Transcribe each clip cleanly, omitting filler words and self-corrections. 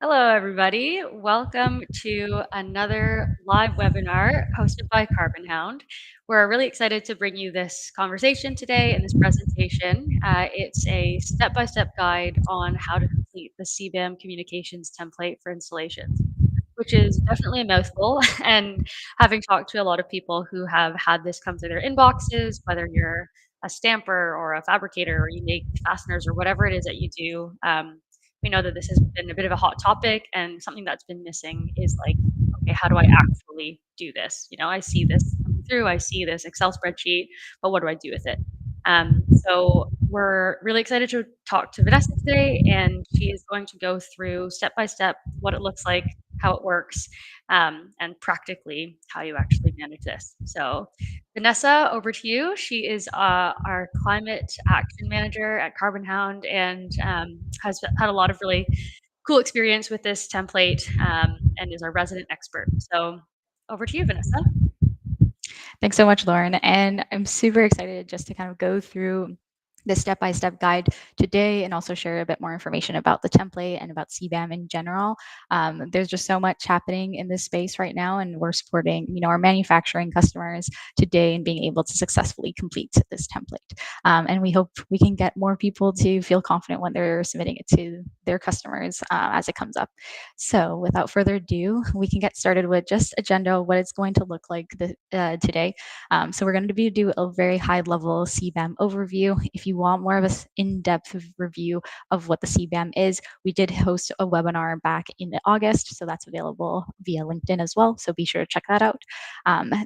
Hello, everybody. Welcome to another live webinar hosted by Carbonhound. We're really excited to bring you this conversation today and this presentation. It's a step-by-step guide on how to complete the CBAM Communications Template for installations, which is definitely a mouthful. And having talked to a lot of people who have had this come through their inboxes, whether you're a stamper or a fabricator or you make fasteners or whatever it is that you do, we know that this has been a bit of a hot topic, and something that's been missing is like, okay, how do I actually do this? I see this coming through, I see this Excel spreadsheet, but what do I do with it? So we're really excited to talk to Vanessa today, and she is going to go through step by step what it looks like, how it works, and practically how you actually manage this. So Vanessa, over to you. She is our climate action manager at Carbonhound and has had a lot of really cool experience with this template and is our resident expert. So over to you, Vanessa. Thanks so much, Lauren. And I'm super excited just to kind of go through the step-by-step guide today and also share a bit more information about the template and about CBAM in general. There's just so much happening in this space right now, and we're supporting our manufacturing customers today and being able to successfully complete this template. And we hope we can get more people to feel confident when they're submitting it to their customers as it comes up. So without further ado, we can get started with just agenda, what it's going to look like today. So we're going to do a very high-level CBAM overview. If you want more of an in-depth review of what the CBAM is, we did host a webinar back in August, so that's available via LinkedIn as well. So be sure to check that out.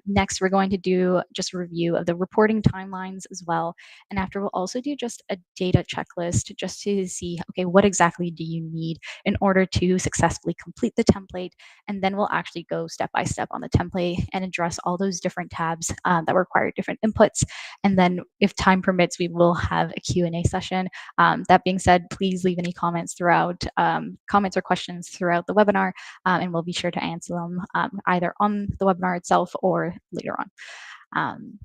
Next, we're going to do just a review of the reporting timelines as well. And after, we'll also do just a data checklist just to see, okay, what exactly do you need in order to successfully complete the template? And then we'll actually go step by step on the template and address all those different tabs that require different inputs. And then if time permits, we will have a Q&A session. That being said, please leave any comments throughout, comments or questions throughout the webinar, and we'll be sure to answer them either on the webinar itself or later on.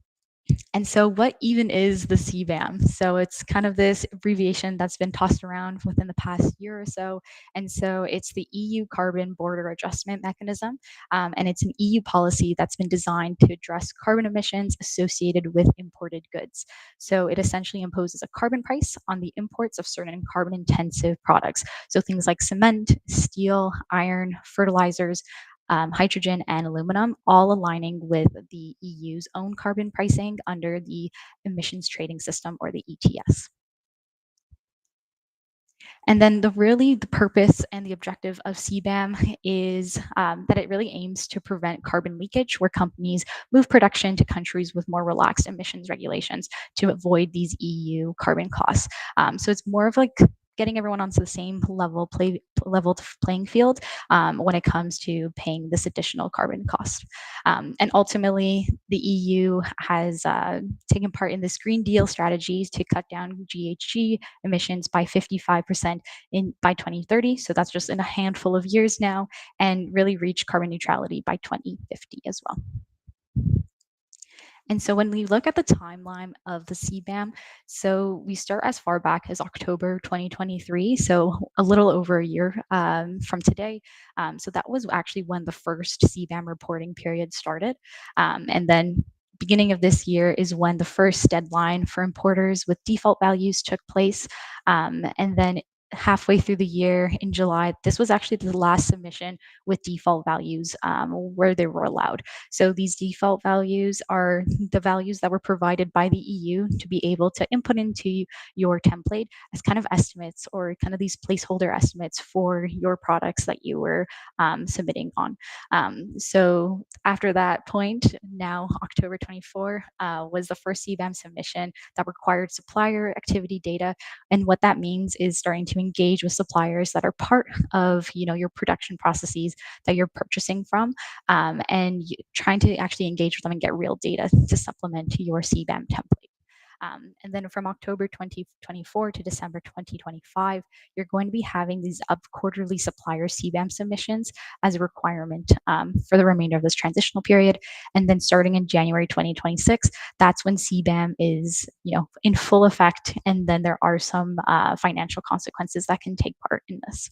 And so what even is the CBAM? So it's kind of this abbreviation that's been tossed around within the past year or so. And so it's the EU Carbon Border Adjustment Mechanism. And it's an EU policy that's been designed to address carbon emissions associated with imported goods. So it essentially imposes a carbon price on the imports of certain carbon intensive products. So things like cement, steel, iron, fertilizers, hydrogen and aluminum, all aligning with the EU's own carbon pricing under the emissions trading system, or the ETS. And then the purpose and the objective of CBAM is that it really aims to prevent carbon leakage, where companies move production to countries with more relaxed emissions regulations to avoid these EU carbon costs. So it's more of like getting everyone onto the same level playing field when it comes to paying this additional carbon cost. And ultimately, the EU has taken part in this Green Deal strategies to cut down GHG emissions by 55% by 2030. So that's just in a handful of years now, and really reach carbon neutrality by 2050 as well. And so when we look at the timeline of the CBAM, so we start as far back as October 2023, so a little over a year from today. So that was actually when the first CBAM reporting period started. And then beginning of this year is when the first deadline for importers with default values took place. And then halfway through the year in July, this was actually the last submission with default values where they were allowed. So these default values are the values that were provided by the EU to be able to input into your template as kind of estimates, or kind of these placeholder estimates for your products that you were submitting on. So after that point, now October 24 was the first CBAM submission that required supplier activity data. And what that means is starting to engage with suppliers that are part of your production processes that you're purchasing from, and trying to actually engage with them and get real data to supplement your CBAM template. And then from October 2024 to December 2025, you're going to be having these up quarterly supplier CBAM submissions as a requirement for the remainder of this transitional period. And then starting in January 2026, that's when CBAM is, in full effect. And then there are some financial consequences that can take part in this.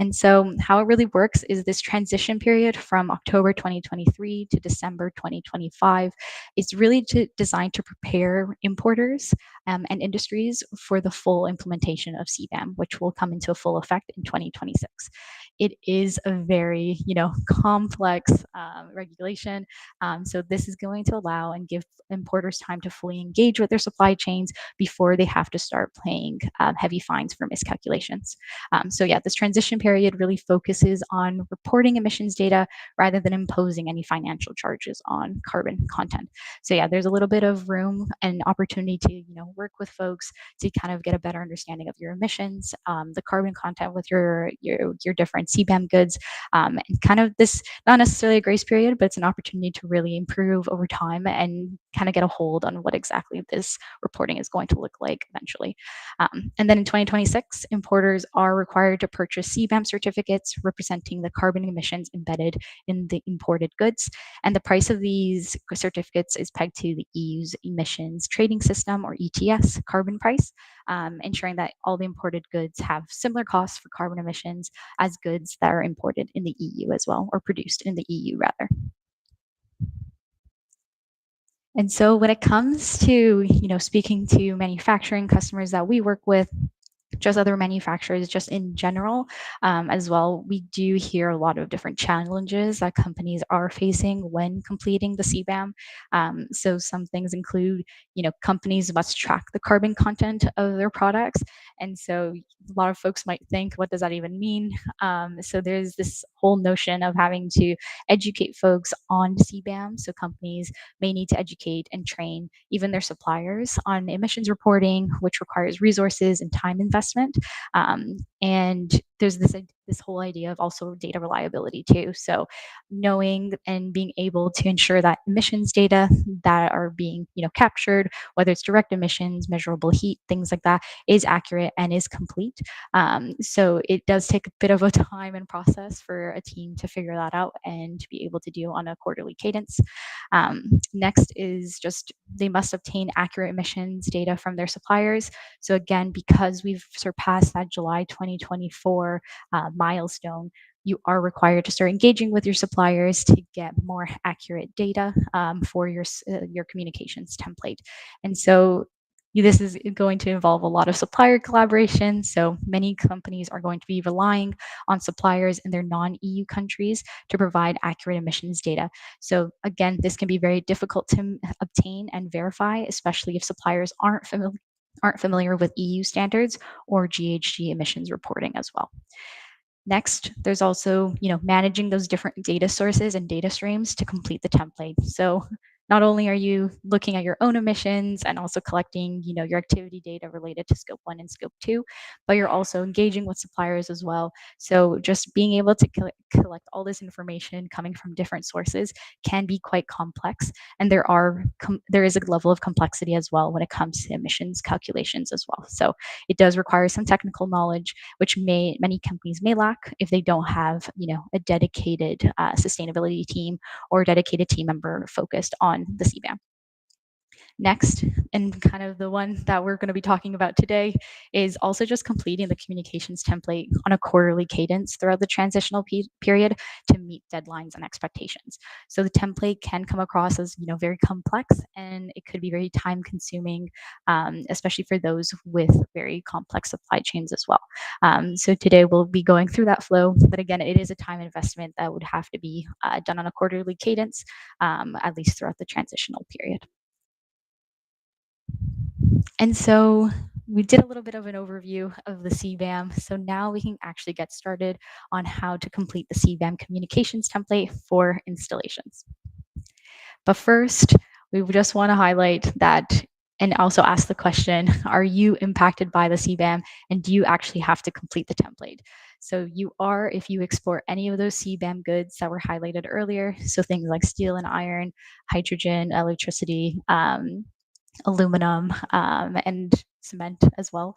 And so, how it really works is this transition period from October 2023 to December 2025 is really designed to prepare importers and industries for the full implementation of CBAM, which will come into full effect in 2026. It is a very, complex regulation. So this is going to allow and give importers time to fully engage with their supply chains before they have to start paying heavy fines for miscalculations. So yeah, this transition period really focuses on reporting emissions data rather than imposing any financial charges on carbon content. So yeah, there's a little bit of room and opportunity to work with folks to kind of get a better understanding of your emissions, the carbon content with your different CBAM goods, and kind of this not necessarily a grace period, but it's an opportunity to really improve over time and kind of get a hold on what exactly this reporting is going to look like eventually. And then in 2026, importers are required to purchase CBAM certificates representing the carbon emissions embedded in the imported goods. And the price of these certificates is pegged to the EU's emissions trading system, or ETS, carbon price, ensuring that all the imported goods have similar costs for carbon emissions as goods that are imported in the EU as well, or produced in the EU rather. And so when it comes to, speaking to manufacturing customers that we work with, just other manufacturers, just in general, as well, we do hear a lot of different challenges that companies are facing when completing the CBAM. So some things include, companies must track the carbon content of their products. And so a lot of folks might think, what does that even mean? So there's this whole notion of having to educate folks on CBAM. So companies may need to educate and train even their suppliers on emissions reporting, which requires resources and time investment. And there's this whole idea of also data reliability too. So knowing and being able to ensure that emissions data that are being captured, whether it's direct emissions, measurable heat, things like that, is accurate and is complete. So it does take a bit of a time and process for a team to figure that out and to be able to do on a quarterly cadence. Next is just they must obtain accurate emissions data from their suppliers. So again, because we've surpassed that July 2024 milestone, you are required to start engaging with your suppliers to get more accurate data for your communications template. And so this is going to involve a lot of supplier collaboration. So many companies are going to be relying on suppliers in their non-EU countries to provide accurate emissions data. So again, this can be very difficult to obtain and verify, especially if suppliers aren't familiar with EU standards or GHG emissions reporting as well. Next, there's also, managing those different data sources and data streams to complete the template. So not only are you looking at your own emissions and also collecting, your activity data related to scope 1 and scope 2, but you're also engaging with suppliers as well. So just being able to collect all this information coming from different sources can be quite complex. And there is a level of complexity as well when it comes to emissions calculations as well. So it does require some technical knowledge, which many companies may lack if they don't have, a dedicated sustainability team or a dedicated team member focused on the CBAM. Next, and kind of the one that we're going to be talking about today, is also just completing the communications template on a quarterly cadence throughout the transitional period to meet deadlines and expectations. So the template can come across as very complex, and it could be very time consuming, especially for those with very complex supply chains as well. So today we'll be going through that flow, but again, it is a time investment that would have to be done on a quarterly cadence, at least throughout the transitional period. And so we did a little bit of an overview of the CBAM. So now we can actually get started on how to complete the CBAM communications template for installations. But first, we just want to highlight that and also ask the question, are you impacted by the CBAM, and do you actually have to complete the template? So you are if you export any of those CBAM goods that were highlighted earlier. So things like steel and iron, hydrogen, electricity, aluminum, and cement as well.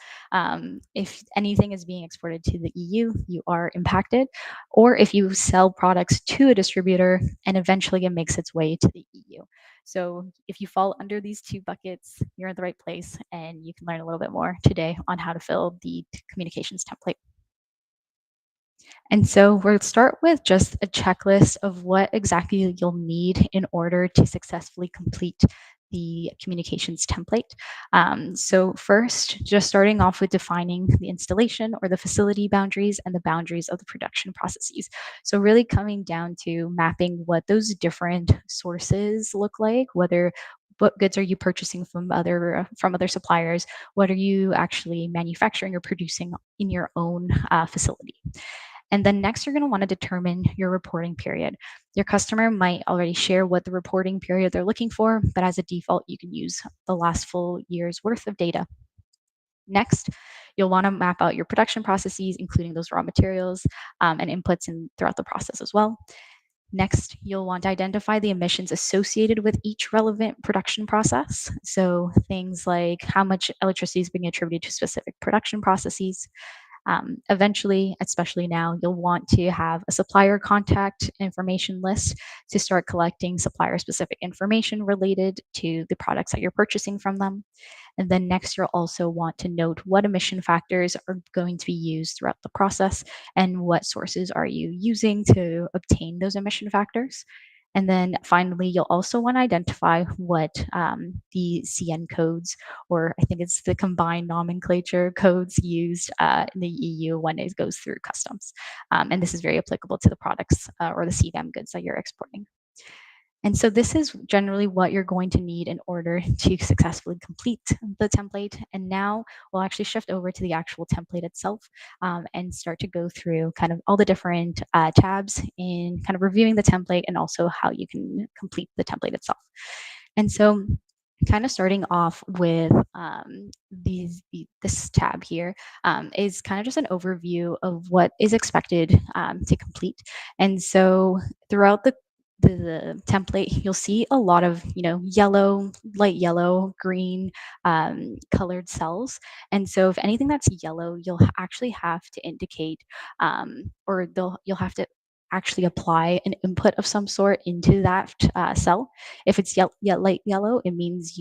If anything is being exported to the EU, you are impacted. Or if you sell products to a distributor and eventually it makes its way to the EU. So if you fall under these two buckets, you're in the right place, and you can learn a little bit more today on how to fill the communications template. And so we'll start with just a checklist of what exactly you'll need in order to successfully complete the communications template. So first, just starting off with defining the installation or the facility boundaries and the boundaries of the production processes. So really coming down to mapping what those different sources look like, whether what goods are you purchasing from other suppliers, what are you actually manufacturing or producing in your own facility. And then next, you're going to want to determine your reporting period. Your customer might already share what the reporting period they're looking for, but as a default, you can use the last full year's worth of data. Next, you'll want to map out your production processes, including those raw materials and inputs throughout the process as well. Next, you'll want to identify the emissions associated with each relevant production process. So things like how much electricity is being attributed to specific production processes. Eventually, especially now, you'll want to have a supplier contact information list to start collecting supplier specific information related to the products that you're purchasing from them. And then next, you'll also want to note what emission factors are going to be used throughout the process and what sources are you using to obtain those emission factors. And then finally, you'll also want to identify what the CN codes, or I think it's the combined nomenclature codes used in the EU when it goes through customs. And this is very applicable to the products or the CBAM goods that you're exporting. And so this is generally what you're going to need in order to successfully complete the template. And now we'll actually shift over to the actual template itself and start to go through kind of all the different tabs in kind of reviewing the template and also how you can complete the template itself. And so kind of starting off with this tab here is kind of just an overview of what is expected to complete. And so throughout the template, you'll see a lot of yellow, light yellow, green colored cells. And so if anything that's yellow, you'll actually have to indicate you'll have to actually apply an input of some sort into that cell. If it's light yellow, it means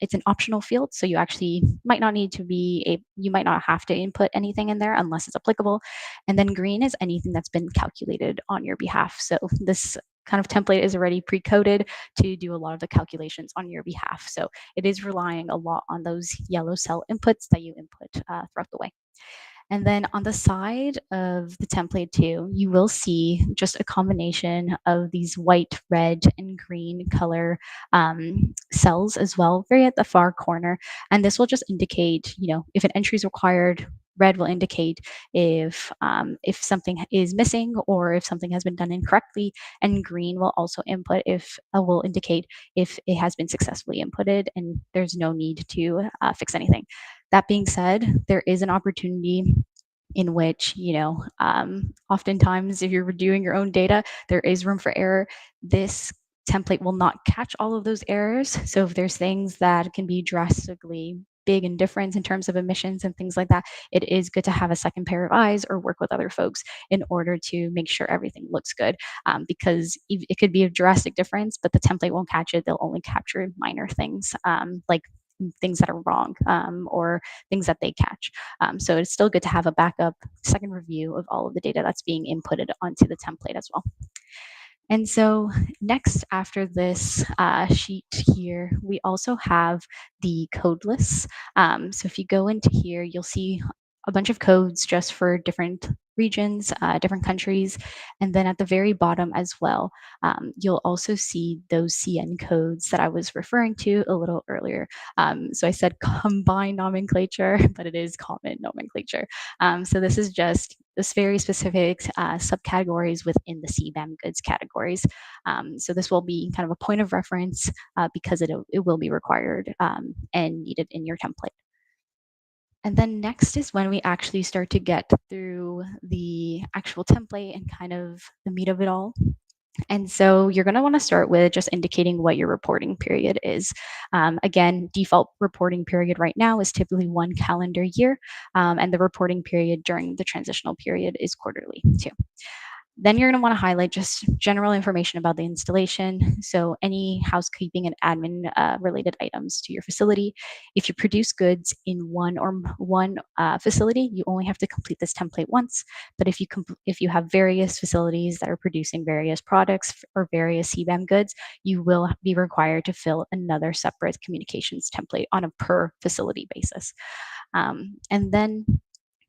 it's an optional field, so you actually might not need to you might not have to input anything in there unless it's applicable. And then green is anything that's been calculated on your behalf. So this kind of template is already pre-coded to do a lot of the calculations on your behalf. So it is relying a lot on those yellow cell inputs that you input throughout the way. And then on the side of the template too, you will see just a combination of these white, red, and green color cells as well, very at the far corner. And this will just indicate, if an entry is required. Red will indicate if something is missing or if something has been done incorrectly, and green will also will indicate if it has been successfully inputted and there's no need to fix anything. That being said, there is an opportunity in which, oftentimes if you're doing your own data, there is room for error. This template will not catch all of those errors. So if there's things that can be drastically big and different in terms of emissions and things like that, it is good to have a second pair of eyes or work with other folks in order to make sure everything looks good. Because it could be a drastic difference, but the template won't catch it. They'll only capture minor things, like things that are wrong or things that they catch. So it's still good to have a backup second review of all of the data that's being inputted onto the template as well. And so next, after this sheet here, we also have the code lists. So if you go into here, you'll see a bunch of codes just for different regions, different countries. And then at the very bottom as well, you'll also see those CN codes that I was referring to a little earlier. So I said combined nomenclature, but it is common nomenclature. So this is just this very specific subcategories within the CBAM goods categories. So this will be kind of a point of reference because it will be required and needed in your template. And then next is when we actually start to get through the actual template and kind of the meat of it all. And so you're going to want to start with just indicating what your reporting period is. Again, default reporting period right now is typically 1 calendar year, and the reporting period during the transitional period is quarterly too. Then you're going to want to highlight just general information about the installation. So, any housekeeping and admin related items to your facility. If you produce goods in one facility, you only have to complete this template once. But if you have various facilities that are producing various products or various CBAM goods, you will be required to fill another separate communications template on a per facility basis. And then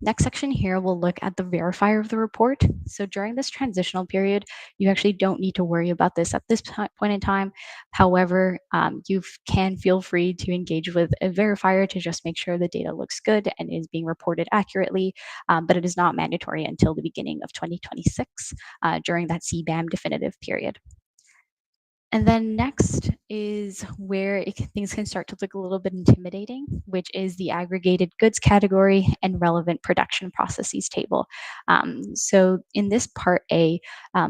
next section here, we'll look at the verifier of the report. So during this transitional period, you actually don't need to worry about this at this point in time. However, you can feel free to engage with a verifier to just make sure the data looks good and is being reported accurately, but it is not mandatory until the beginning of 2026 during that CBAM definitive period. And then next is where things can start to look a little bit intimidating, which is the aggregated goods category and relevant production processes table. So in this part A,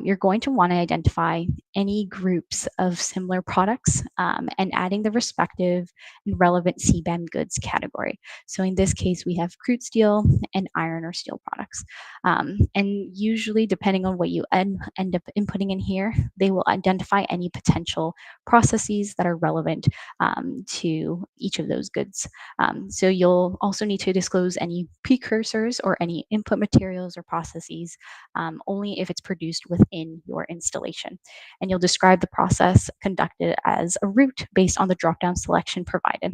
you're going to want to identify any groups of similar products and adding the respective and relevant CBAM goods category. So in this case, we have crude steel and iron or steel products. And usually, depending on what you end up inputting in here, they will identify any potential processes that are relevant to each of those goods. So you'll also need to disclose any precursors or any input materials or processes only if it's produced within your installation. And you'll describe the process conducted as a route based on the drop-down selection provided.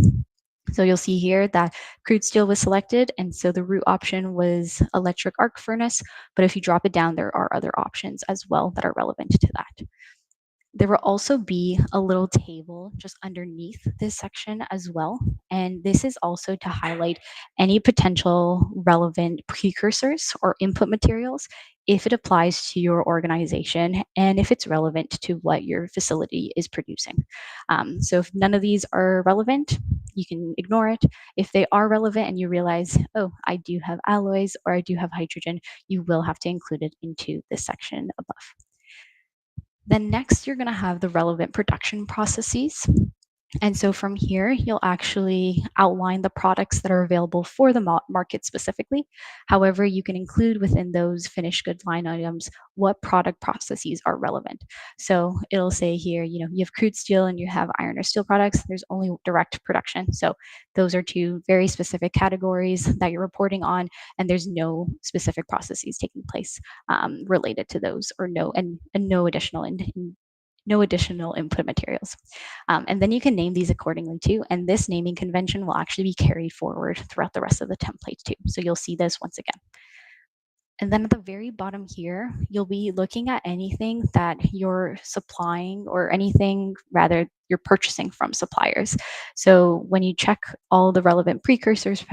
So you'll see here that crude steel was selected, and so the root option was electric arc furnace, but if you drop it down, there are other options as well that are relevant to that. There will also be a little table just underneath this section as well. And this is also to highlight any potential relevant precursors or input materials if it applies to your organization and if it's relevant to what your facility is producing. So if none of these are relevant, you can ignore it. If they are relevant and you realize, oh, I do have alloys or I do have hydrogen, you will have to include it into this section above. Then next, you're going to have the relevant production processes. And so from here, you'll actually outline the products that are available for the market specifically. However, you can include within those finished goods line items what product processes are relevant. So it'll say here, you have crude steel and you have iron or steel products. There's only direct production. So those are two very specific categories that you're reporting on, and there's no specific processes taking place related to those, or no additional no additional input materials. And then you can name these accordingly too. And this naming convention will actually be carried forward throughout the rest of the template too. So you'll see this once again. And then at the very bottom here, you'll be looking at anything that you're supplying, or anything rather you're purchasing from suppliers. So when you check all the relevant precursors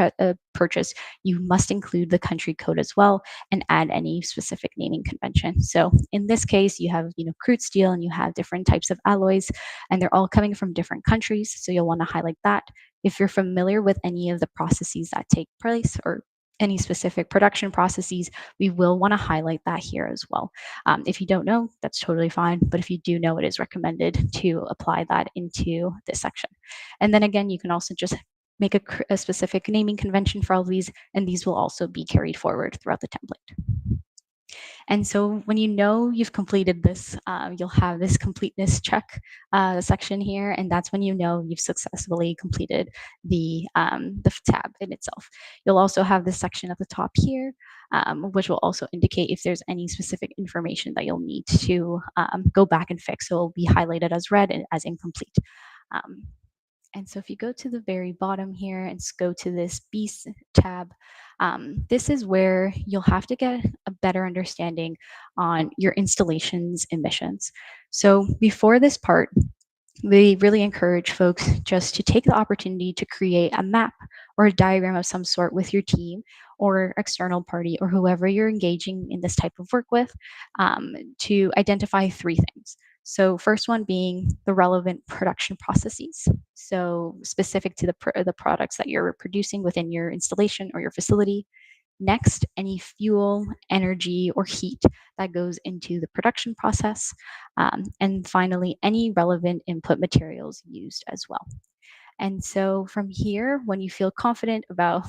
purchased, you must include the country code as well and add any specific naming convention. So in this case, you have crude steel and you have different types of alloys, and they're all coming from different countries. So you'll want to highlight that. If you're familiar with any of the processes that take place, or any specific production processes, we will want to highlight that here as well. If you don't know, that's totally fine. But if you do know, it is recommended to apply that into this section. And then again, you can also just make a specific naming convention for all of these, and these will also be carried forward throughout the template. And so when you've completed this, you'll have this completeness check section here, and that's when you've successfully completed the tab in itself. You'll also have this section at the top here, which will also indicate if there's any specific information that you'll need to go back and fix. So it'll be highlighted as red and as incomplete. And so if you go to the very bottom here and go to this B tab, this is where you'll have to get a better understanding on your installation's emissions. So before this part, we really encourage folks just to take the opportunity to create a map or a diagram of some sort with your team or external party or whoever you're engaging in this type of work with, to identify three things. So first one being the relevant production processes. So specific to the products that you're producing within your installation or your facility. Next, any fuel, energy, or heat that goes into the production process. And finally, any relevant input materials used as well. And so from here, when you feel confident about,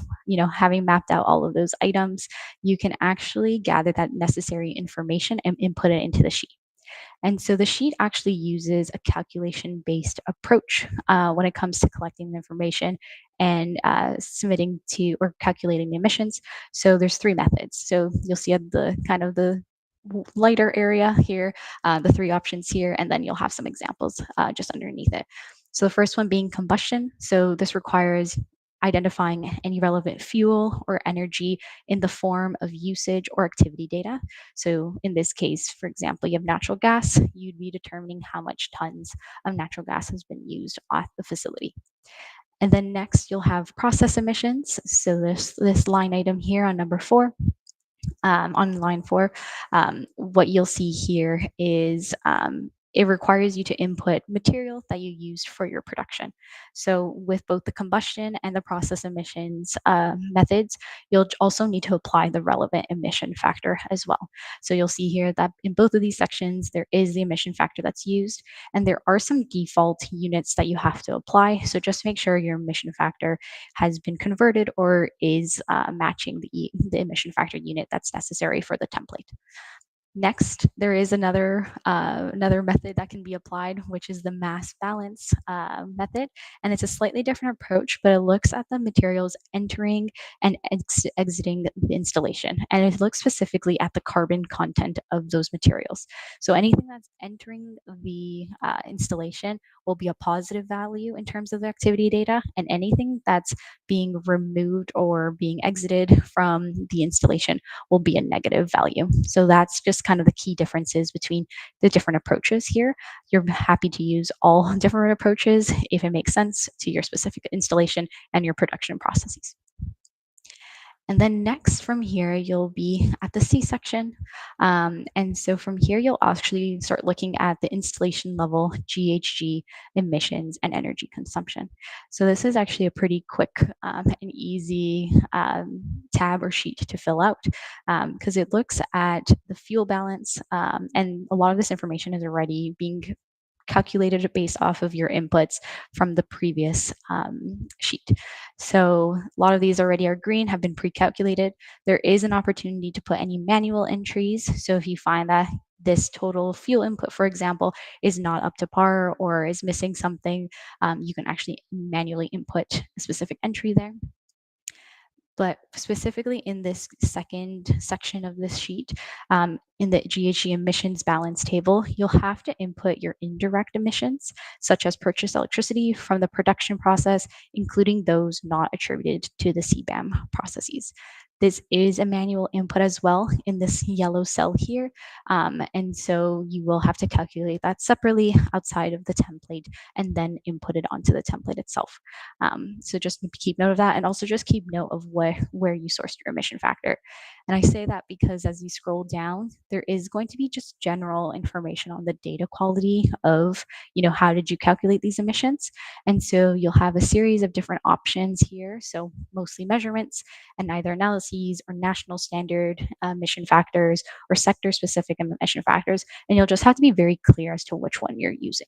having mapped out all of those items, you can actually gather that necessary information and input it into the sheet. And so the sheet actually uses a calculation based approach when it comes to collecting the information and submitting to or calculating the emissions. So there's three methods. So you'll see at the kind of the lighter area here, the three options here, and then you'll have some examples just underneath it. So the first one being combustion. So this requires identifying any relevant fuel or energy in the form of usage or activity data. So in this case, for example, you have natural gas, you'd be determining how much tons of natural gas has been used at the facility. And then next, you'll have process emissions. So this line item here on number 4, on line 4, what you'll see here is it requires you to input material that you used for your production. So with both the combustion and the process emissions methods, you'll also need to apply the relevant emission factor as well. So you'll see here that in both of these sections, there is the emission factor that's used, and there are some default units that you have to apply. So just make sure your emission factor has been converted or is matching the emission factor unit that's necessary for the template. Next, there is another method that can be applied, which is the mass balance method, and it's a slightly different approach, but it looks at the materials entering and exiting the installation, and it looks specifically at the carbon content of those materials. So anything that's entering the installation will be a positive value in terms of the activity data, and anything that's being removed or being exited from the installation will be a negative value. So that's just kind of the key differences between the different approaches here. You're happy to use all different approaches if it makes sense to your specific installation and your production processes. And then next from here, you'll be at the C section. And so from here, you'll actually start looking at the installation level GHG emissions and energy consumption. So this is actually a pretty quick and easy tab or sheet to fill out because it looks at the fuel balance, and a lot of this information is already being calculated based off of your inputs from the previous sheet. So a lot of these already are green, have been pre-calculated. There is an opportunity to put any manual entries. So if you find that this total fuel input, for example, is not up to par or is missing something, you can actually manually input a specific entry there. But specifically in this second section of this sheet, in the GHG emissions balance table, you'll have to input your indirect emissions, such as purchased electricity from the production process, including those not attributed to the CBAM processes. This is a manual input as well in this yellow cell here. And so you will have to calculate that separately outside of the template and then input it onto the template itself. So just keep note of that, and also just keep note of where you sourced your emission factor. And I say that because as you scroll down, there is going to be just general information on the data quality of, how did you calculate these emissions? And so you'll have a series of different options here. So mostly measurements and either analyses or national standard emission factors or sector specific emission factors. And you'll just have to be very clear as to which one you're using.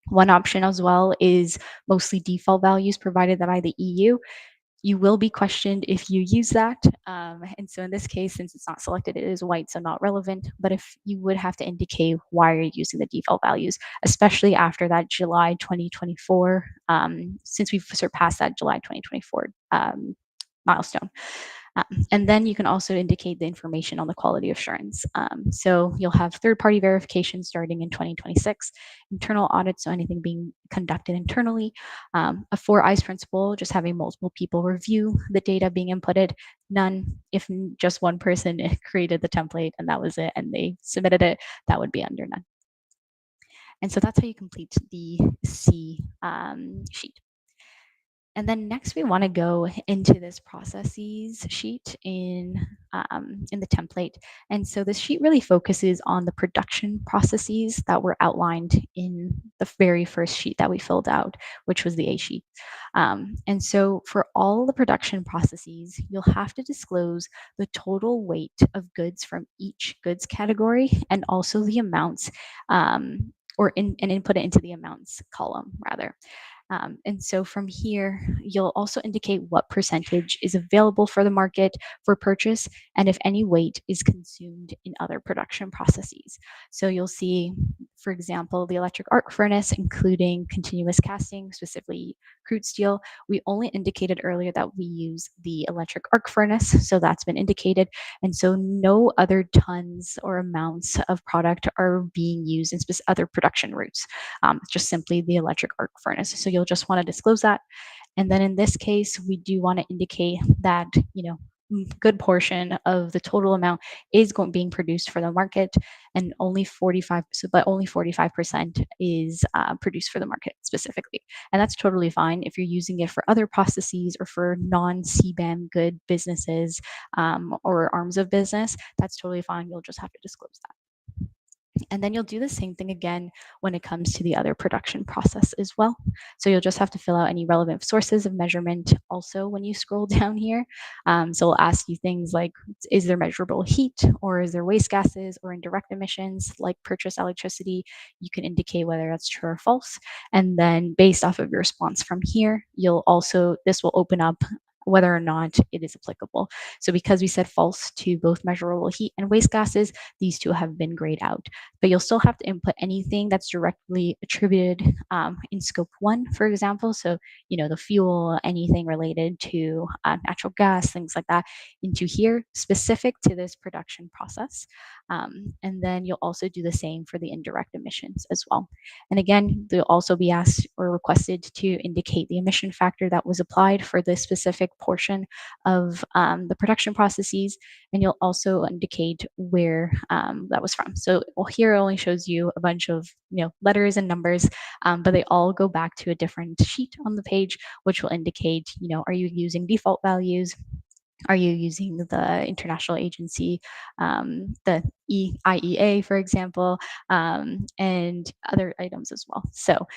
One option as well is mostly default values provided by the EU. You will be questioned if you use that. And so in this case, since it's not selected, it is white, so not relevant. But if you would have to indicate why you're using the default values, especially after that July 2024, since we've surpassed that July 2024 milestone. And then you can also indicate the information on the quality assurance. So you'll have third-party verification starting in 2026, internal audits, so anything being conducted internally, a 4 eyes principle, just having multiple people review the data being inputted, none. If just one person created the template and that was it, and they submitted it, that would be under none. And so that's how you complete the C sheet. And then next we want to go into this processes sheet in the template. And so this sheet really focuses on the production processes that were outlined in the very first sheet that we filled out, which was the A sheet. And so for all the production processes, you'll have to disclose the total weight of goods from each goods category and also the amounts and input it into the amounts column rather. And so from here, you'll also indicate what percentage is available for the market for purchase and if any weight is consumed in other production processes. So you'll see, for example, the electric arc furnace, including continuous casting, specifically crude steel. We only indicated earlier that we use the electric arc furnace, so that's been indicated. And so no other tons or amounts of product are being used in other production routes. It's just simply the electric arc furnace. So you'll just want to disclose that. And then in this case, we do want to indicate that, good portion of the total amount is being produced for the market, and only 45% is produced for the market specifically. And that's totally fine if you're using it for other processes or for non-CBAM good businesses or arms of business. That's totally fine. You'll just have to disclose that. And then you'll do the same thing again when it comes to the other production process as well. So you'll just have to fill out any relevant sources of measurement also when you scroll down here. So we'll ask you things like, is there measurable heat, or is there waste gases or indirect emissions like purchased electricity? You can indicate whether that's true or false. And then based off of your response from here, this will open up whether or not it is applicable. So because we said false to both measurable heat and waste gases, these two have been grayed out. But you'll still have to input anything that's directly attributed in scope 1, for example. So, the fuel, anything related to natural gas, things like that, into here, specific to this production process. And then you'll also do the same for the indirect emissions as well. And again, they'll also be asked or requested to indicate the emission factor that was applied for this specific portion of the production processes, and you'll also indicate where that was from. So here it only shows you a bunch of letters and numbers, but they all go back to a different sheet on the page, which will indicate, are you using default values? Are you using the international agency, the IEA, for example, and other items as well? So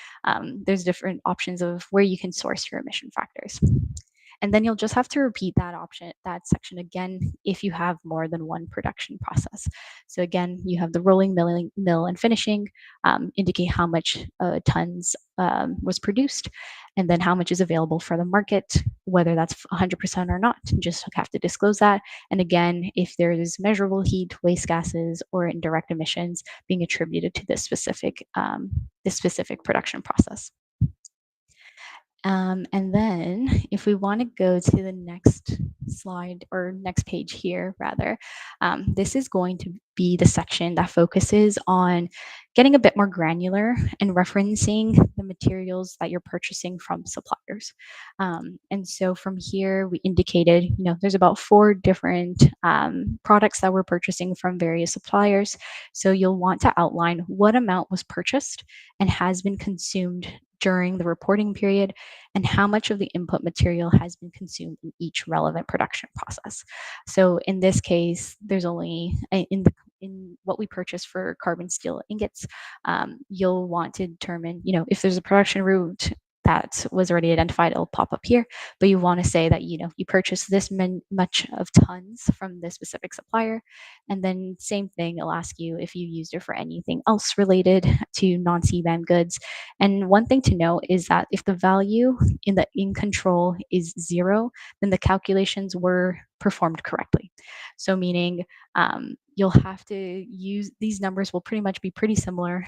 there's different options of where you can source your emission factors. And then you'll just have to repeat that section again if you have more than one production process. So again, you have the rolling, milling, mill, and finishing, indicate how much tons was produced, and then how much is available for the market, whether that's 100% or not. You just have to disclose that. And again, if there is measurable heat, waste gases, or indirect emissions being attributed to this specific production process. And then if we want to go to the next slide or next page here, rather, this is going to be the section that focuses on getting a bit more granular and referencing the materials that you're purchasing from suppliers. And so from here, we indicated, there's about 4 different products that we're purchasing from various suppliers. So you'll want to outline what amount was purchased and has been consumed during the reporting period, and how much of the input material has been consumed in each relevant production process. So in this case, there's only in what we purchase for carbon steel ingots, you'll want to determine, if there's a production route that was already identified, it'll pop up here. But you want to say that, you purchased this much of tons from this specific supplier. And then same thing, it'll ask you if you used it for anything else related to non-CBAM goods. And one thing to note is that if the value in the in control is 0, then the calculations were performed correctly. So meaning you'll have to use these numbers will pretty much be pretty similar,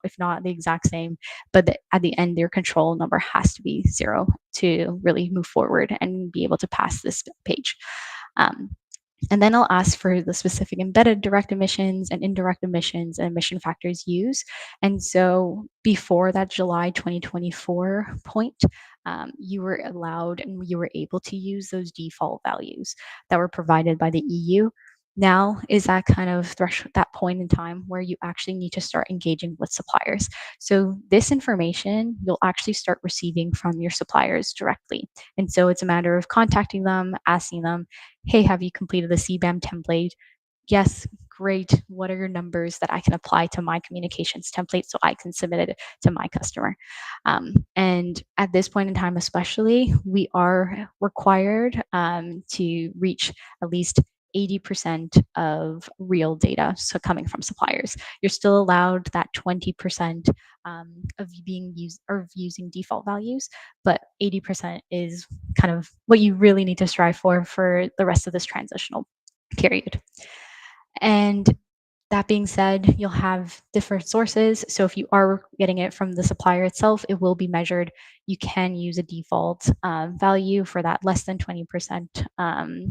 if not the exact same, but at the end, their control number has to be 0 to really move forward and be able to pass this page. And then I'll ask for the specific embedded direct emissions and indirect emissions and emission factors used. And so before that July 2024 point, you were allowed and you were able to use those default values that were provided by the EU. Now is that kind of that point in time where you actually need to start engaging with suppliers. So this information you'll actually start receiving from your suppliers directly. And so it's a matter of contacting them, asking them, hey, have you completed the CBAM template? Yes, great. What are your numbers that I can apply to my communications template so I can submit it to my customer? And at this point in time, especially, we are required to reach at least 80% of real data, so coming from suppliers. You're still allowed that 20% of being used or using default values, but 80% is kind of what you really need to strive for the rest of this transitional period. And that being said, you'll have different sources. So if you are getting it from the supplier itself, it will be measured. You can use a default value for that less than 20%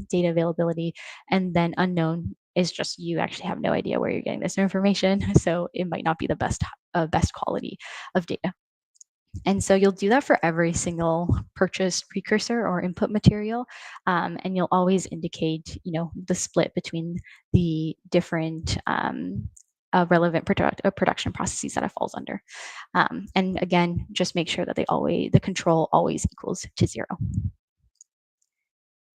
data availability. And then unknown is just you actually have no idea where you're getting this information. So it might not be the best quality of data. And so you'll do that for every single purchased precursor or input material. And you'll always indicate, the split between the different relevant production processes that it falls under. And again, just make sure that the control always equals to 0.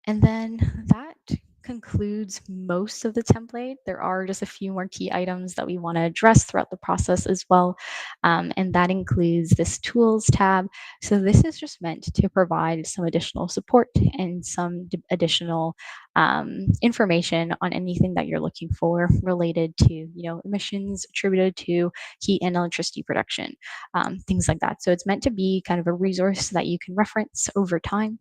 And then that concludes most of the template. There are just a few more key items that we want to address throughout the process as well. And that includes this tools tab. So this is just meant to provide some additional support and some additional information on anything that you're looking for related to, emissions attributed to heat and electricity production, things like that. So it's meant to be kind of a resource that you can reference over time.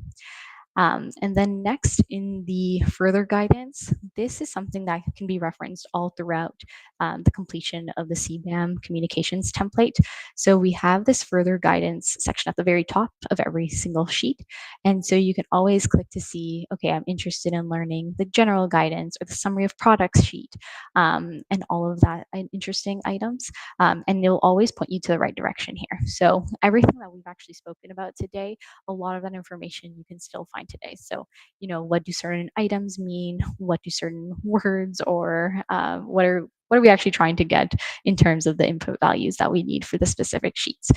And then next in the further guidance, this is something that can be referenced all throughout the completion of the CBAM communications template. So we have this further guidance section at the very top of every single sheet. And so you can always click to see, okay, I'm interested in learning the general guidance or the summary of products sheet and all of that interesting items. And it'll always point you to the right direction here. So everything that we've actually spoken about today, a lot of that information you can still find today. So, what do certain items mean? What do certain words or what are we actually trying to get in terms of the input values that we need for the specific sheets?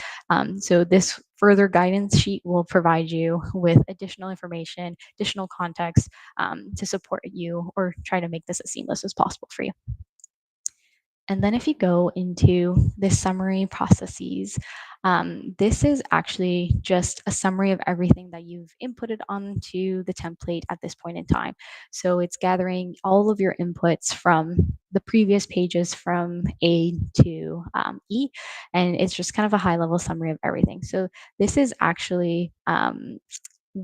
So this further guidance sheet will provide you with additional information, additional context to support you or try to make this as seamless as possible for you. And then if you go into the summary processes, this is actually just a summary of everything that you've inputted onto the template at this point in time. So it's gathering all of your inputs from the previous pages from A to E, and it's just kind of a high level summary of everything. So this is actually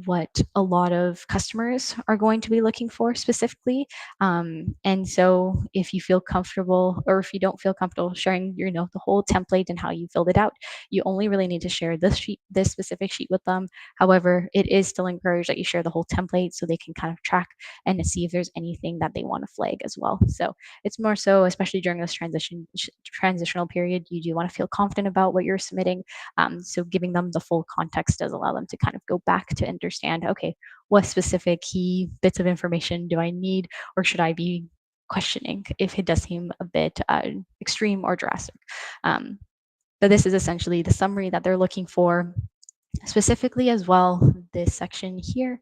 what a lot of customers are going to be looking for specifically. And so if you feel comfortable or if you don't feel comfortable sharing the whole template and how you filled it out, you only really need to share this specific sheet with them. However, it is still encouraged that you share the whole template so they can kind of track and see if there's anything that they want to flag as well. So it's more so, especially during this transitional period, you do want to feel confident about what you're submitting. So giving them the full context does allow them to kind of go back to understand, okay, what specific key bits of information do I need, or should I be questioning if it does seem a bit extreme or drastic. But this is essentially the summary that they're looking for. Specifically as well, this section here,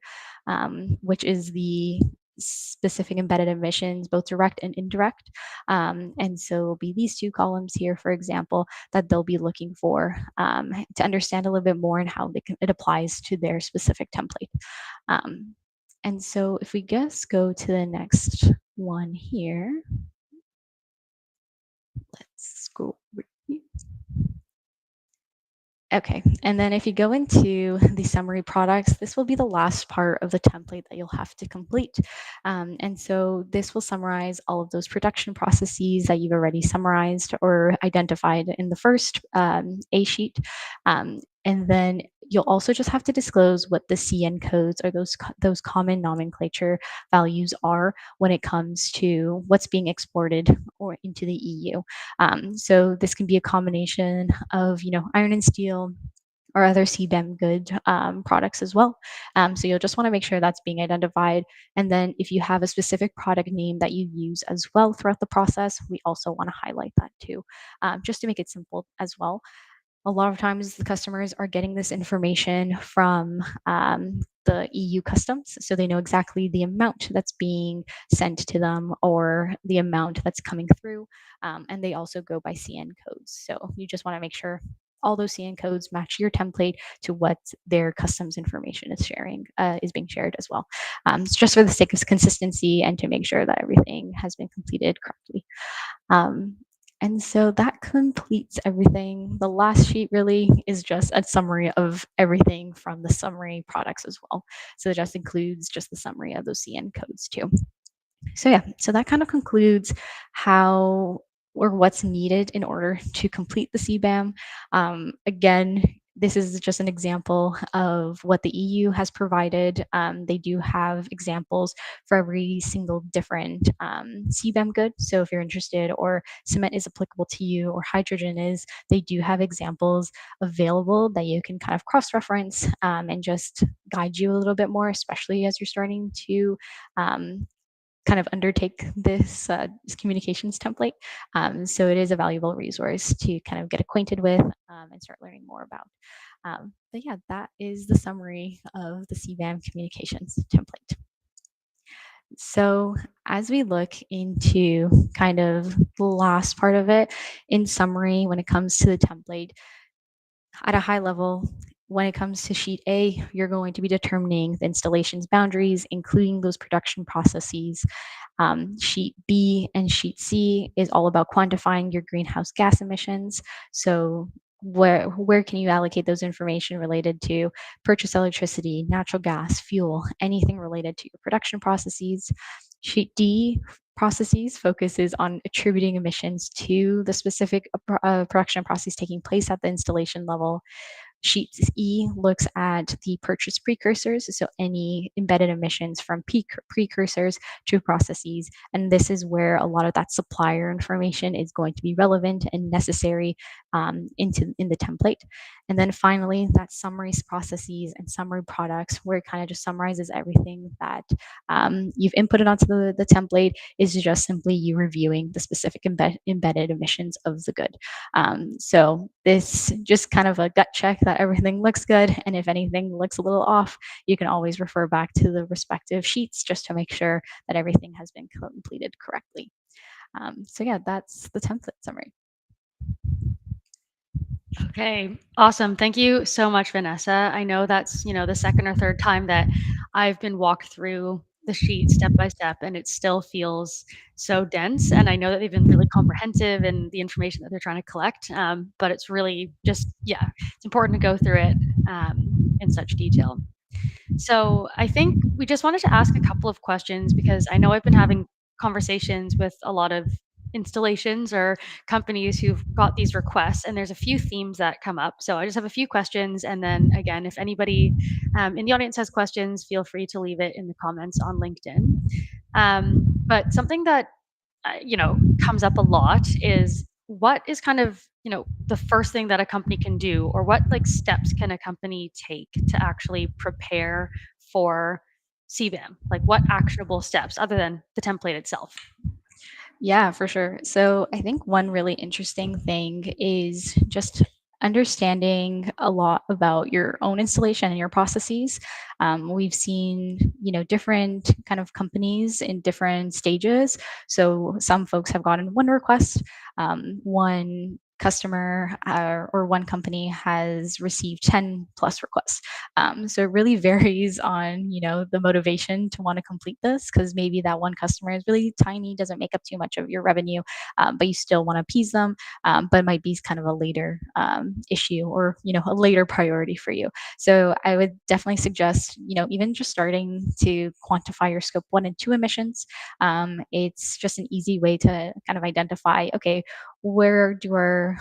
which is the specific embedded emissions, both direct and indirect. And so it'll be these two columns here, for example, that they'll be looking for to understand a little bit more and how it applies to their specific template. And so if we just go to the next one here, let's go over here. Okay, and then if you go into the summary products, this will be the last part of the template that you'll have to complete. And so this will summarize all of those production processes that you've already summarized or identified in the first A sheet. And then you'll also just have to disclose what the CN codes or those common nomenclature values are when it comes to what's being exported or into the EU. So this can be a combination of, iron and steel, or other CBAM good products as well. So you'll just want to make sure that's being identified. And then if you have a specific product name that you use as well throughout the process, we also want to highlight that too, just to make it simple as well. A lot of times the customers are getting this information from the EU customs, so they know exactly the amount that's being sent to them or the amount that's coming through. And they also go by CN codes. So you just want to make sure all those CN codes match your template to what their customs information is being shared as well. It's just for the sake of consistency and to make sure that everything has been completed correctly. Um, and so that completes everything. The last sheet really is just a summary of everything from the summary products as well. So it just includes just the summary of those CN codes too. So yeah, so that kind of concludes how or what's needed in order to complete the CBAM. Again, this is just an example of what the EU has provided. They do have examples for every single different CBAM good. So if you're interested, or cement is applicable to you, or hydrogen is, they do have examples available that you can kind of cross-reference and just guide you a little bit more, especially as you're starting to kind of undertake this communications template. So it is a valuable resource to kind of get acquainted with and start learning more about. But yeah, that is the summary of the CBAM communications template. So as we look into kind of the last part of it, in summary, when it comes to the template, at a high level, when it comes to sheet A, you're going to be determining the installation's boundaries, including those production processes. Sheet B and sheet C is all about quantifying your greenhouse gas emissions. So where can you allocate those information related to purchase electricity, natural gas, fuel, anything related to your production processes. Sheet D processes focuses on attributing emissions to the specific production process taking place at the installation level. Sheet E looks at the purchase precursors, so any embedded emissions from precursors to processes. And this is where a lot of that supplier information is going to be relevant and necessary in the template. And then finally, that summary processes and summary products, where it kind of just summarizes everything that you've inputted onto the template, is just simply you reviewing the specific embedded emissions of the good. So this just kind of a gut check that everything looks good. And if anything looks a little off, you can always refer back to the respective sheets just to make sure that everything has been completed correctly. So yeah, that's the template summary. Okay, awesome. Thank you so much, Vanessa. I know that's, the second or third time that I've been walked through the sheet step by step, and it still feels so dense. And I know that they've been really comprehensive in the information that they're trying to collect. But it's really just, yeah, it's important to go through it in such detail. So I think we just wanted to ask a couple of questions because I know I've been having conversations with a lot of installations or companies who've got these requests, and there's a few themes that come up. So I just have a few questions, and then again, if anybody in the audience has questions, feel free to leave it in the comments on LinkedIn. But something that comes up a lot is what is kind of, the first thing that a company can do, or what like steps can a company take to actually prepare for CBAM? Like what actionable steps other than the template itself? Yeah, for sure. So I think one really interesting thing is just understanding a lot about your own installation and your processes. We've seen, different kind of companies in different stages. So some folks have gotten one request, one customer or one company has received 10 plus requests. So it really varies on, the motivation to want to complete this, because maybe that one customer is really tiny, doesn't make up too much of your revenue, but you still want to appease them, but it might be kind of a later issue, or, a later priority for you. So I would definitely suggest, even just starting to quantify your scope 1 and 2 emissions. It's just an easy way to kind of identify, okay, where do our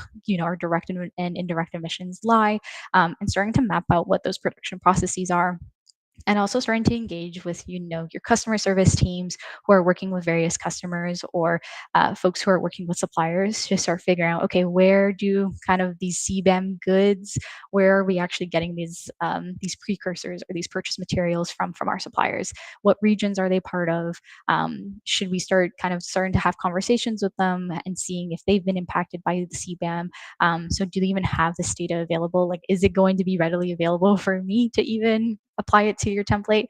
direct and indirect emissions lie, and starting to map out what those production processes are, and also starting to engage with your customer service teams who are working with various customers, or folks who are working with suppliers, to start figuring out, okay, where do kind of these CBAM goods, where are we actually getting these precursors or these purchase materials from our suppliers? What regions are they part of? Should we start kind of starting to have conversations with them and seeing if they've been impacted by the CBAM? So do they even have this data available? Like, is it going to be readily available for me to even apply it to your template?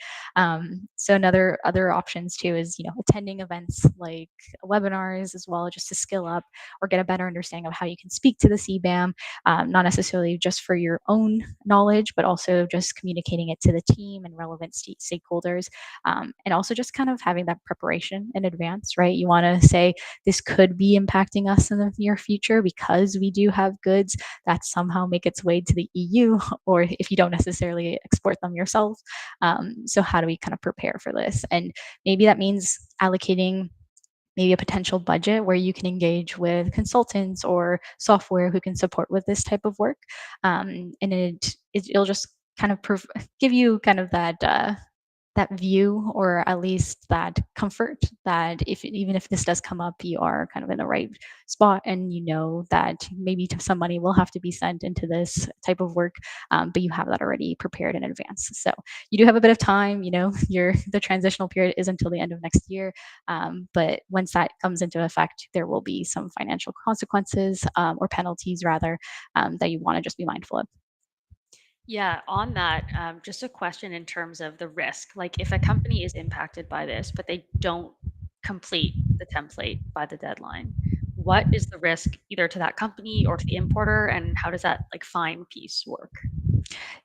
So another other options too is attending events like webinars as well, just to skill up or get a better understanding of how you can speak to the CBAM, not necessarily just for your own knowledge, but also just communicating it to the team and relevant stakeholders, and also just kind of having that preparation in advance, right? You want to say this could be impacting us in the near future because we do have goods that somehow make its way to the EU, or if you don't necessarily export them yourself. So how do we kind of prepare for this? And maybe that means allocating maybe a potential budget where you can engage with consultants or software who can support with this type of work. And it'll just kind of give you kind of that view, or at least that comfort, that if even if this does come up, you are kind of in the right spot, and that maybe some money will have to be sent into this type of work, but you have that already prepared in advance. So you do have a bit of time. Your the transitional period is until the end of next year, but once that comes into effect, there will be some financial consequences, or penalties rather, that you want to just be mindful of. Yeah, on that, just a question in terms of the risk. Like, if a company is impacted by this, but they don't complete the template by the deadline, what is the risk either to that company or to the importer, and how does that like fine piece work?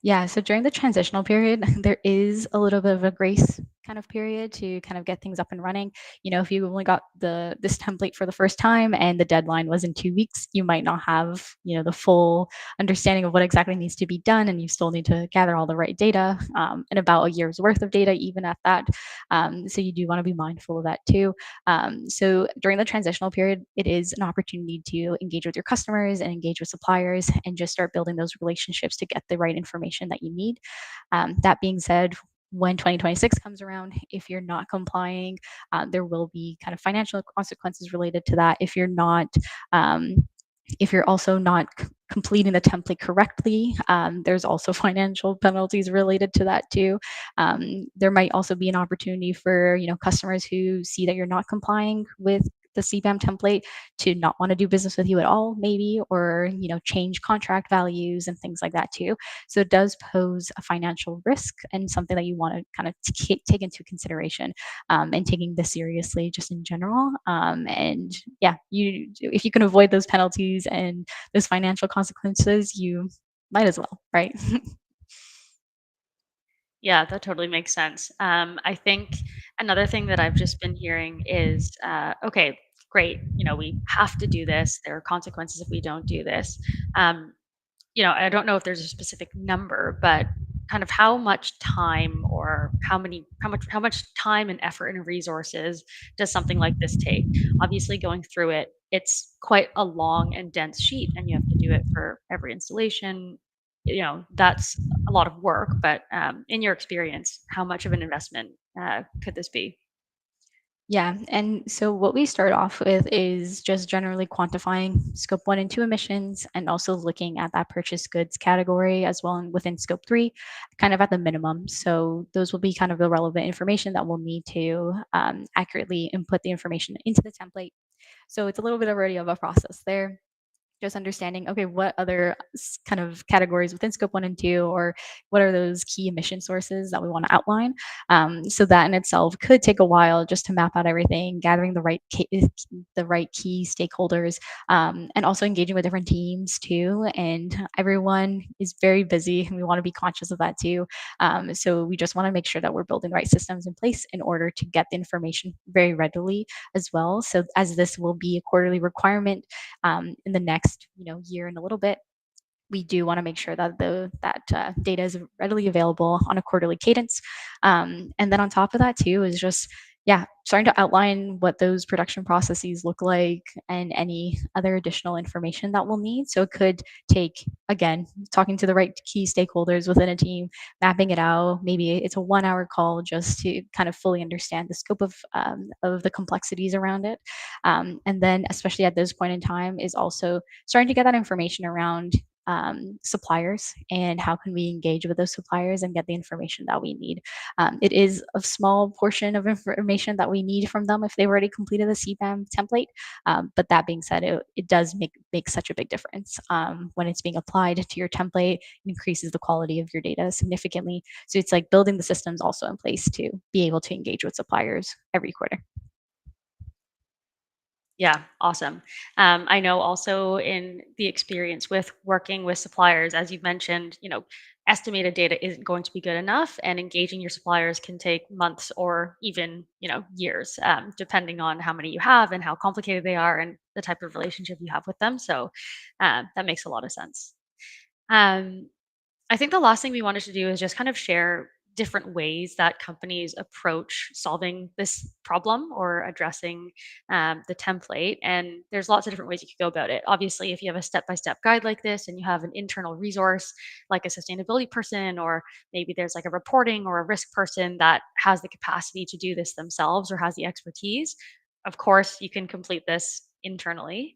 Yeah, so during the transitional period, there is a little bit of a grace kind of period to kind of get things up and running. If you only got this template for the first time and the deadline was in 2 weeks, you might not have the full understanding of what exactly needs to be done, and you still need to gather all the right data, and about a year's worth of data, even at that. So you do want to be mindful of that too. So during the transitional period, it is an opportunity to engage with your customers and engage with suppliers and just start building those relationships to get the right information that you need. That being said, when 2026 comes around, if you're not complying, there will be kind of financial consequences related to that. Um, if you're also not completing the template correctly, there's also financial penalties related to that too. There might also be an opportunity for customers who see that you're not complying with the CBAM template to not want to do business with you at all, maybe, or change contract values and things like that too. So it does pose a financial risk, and something that you want to kind of take into consideration, and taking this seriously just in general. And yeah, if you can avoid those penalties and those financial consequences, you might as well, right? Yeah, that totally makes sense. I think another thing that I've just been hearing is, okay, great, we have to do this. There are consequences if we don't do this. Um, I don't know if there's a specific number, but kind of how much time or how much time and effort and resources does something like this take? Obviously, going through it, it's quite a long and dense sheet, and you have to do it for every installation. That's a lot of work, but in your experience, how much of an investment could this be? Yeah, and so what we start off with is just generally quantifying scope 1 and 2 emissions, and also looking at that purchased goods category as well, and within scope 3, kind of at the minimum. So those will be kind of the relevant information that we'll need to accurately input the information into the template. So it's a little bit already of a process there, just understanding, okay, what other kind of categories within scope 1 and 2, or what are those key emission sources that we want to outline. So that in itself could take a while, just to map out everything, gathering the right key stakeholders, and also engaging with different teams too. And everyone is very busy, and we want to be conscious of that too. So we just want to make sure that we're building the right systems in place in order to get the information very readily as well. So as this will be a quarterly requirement, in the next year and a little bit, we do want to make sure that data is readily available on a quarterly cadence. And then on top of that too is just yeah, starting to outline what those production processes look like and any other additional information that we'll need. So it could take, again, talking to the right key stakeholders within a team, mapping it out. Maybe it's a 1 hour call just to kind of fully understand the scope of the complexities around it. And then, especially at this point in time, is also starting to get that information around suppliers and how can we engage with those suppliers and get the information that we need. It is a small portion of information that we need from them if they've already completed the CBAM template. But that being said, it does make such a big difference when it's being applied to your template. It increases the quality of your data significantly. So it's like building the systems also in place to be able to engage with suppliers every quarter. Yeah, awesome. I know also in the experience with working with suppliers, as you've mentioned, estimated data isn't going to be good enough, and engaging your suppliers can take months or even, years, depending on how many you have and how complicated they are and the type of relationship you have with them. So that makes a lot of sense. Um, I think the last thing we wanted to do is just kind of share different ways that companies approach solving this problem or addressing the template. And there's lots of different ways you could go about it. Obviously, if you have a step by step guide like this and you have an internal resource like a sustainability person, or maybe there's like a reporting or a risk person that has the capacity to do this themselves or has the expertise, of course, you can complete this internally.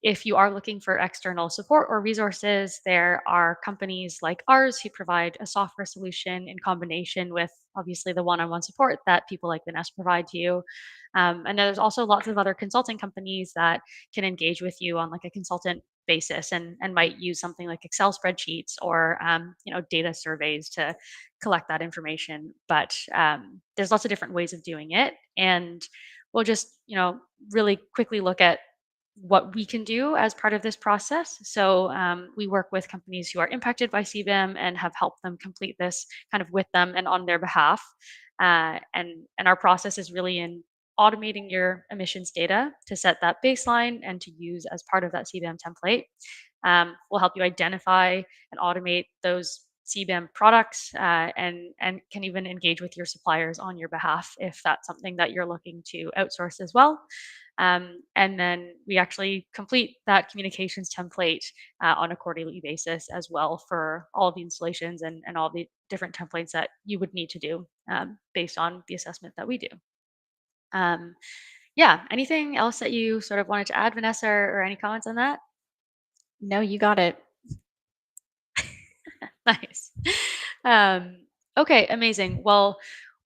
If you are looking for external support or resources, there are companies like ours who provide a software solution in combination with obviously the one on one support that people like Vanessa provide to you. And there's also lots of other consulting companies that can engage with you on like a consultant basis and might use something like Excel spreadsheets or data surveys to collect that information. But there's lots of different ways of doing it, and we'll just really quickly look at what we can do as part of this process. So we work with companies who are impacted by CBAM and have helped them complete this kind of with them and on their behalf. And our process is really in automating your emissions data to set that baseline and to use as part of that CBAM template. We'll help you identify and automate those CBAM products, and can even engage with your suppliers on your behalf if that's something that you're looking to outsource as well. And then we actually complete that communications template on a quarterly basis as well for all of the installations and all the different templates that you would need to do based on the assessment that we do. Um, yeah, anything else that you sort of wanted to add, Vanessa, or any comments on that? No, you got it. Nice. Um, okay, amazing. Well,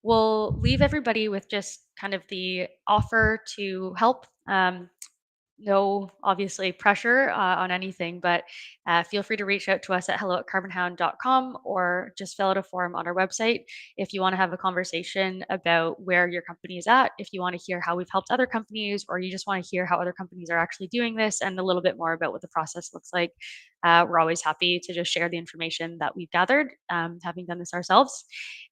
we'll leave everybody with just kind of the offer to help. No, obviously, pressure on anything, but feel free to reach out to us at hello@carbonhound.com or just fill out a form on our website if you want to have a conversation about where your company is at, if you want to hear how we've helped other companies, or you just want to hear how other companies are actually doing this and a little bit more about what the process looks like. We're always happy to just share the information that we've gathered, having done this ourselves.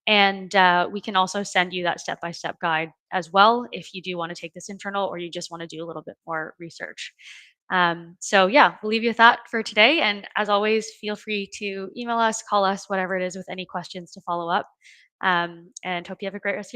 And we can also send you that step by step guide as well if you do want to take this internal or you just want to do a little bit more research. So, yeah, we'll leave you with that for today. And as always, feel free to email us, call us, whatever it is, with any questions to follow up. And hope you have a great rest of your day.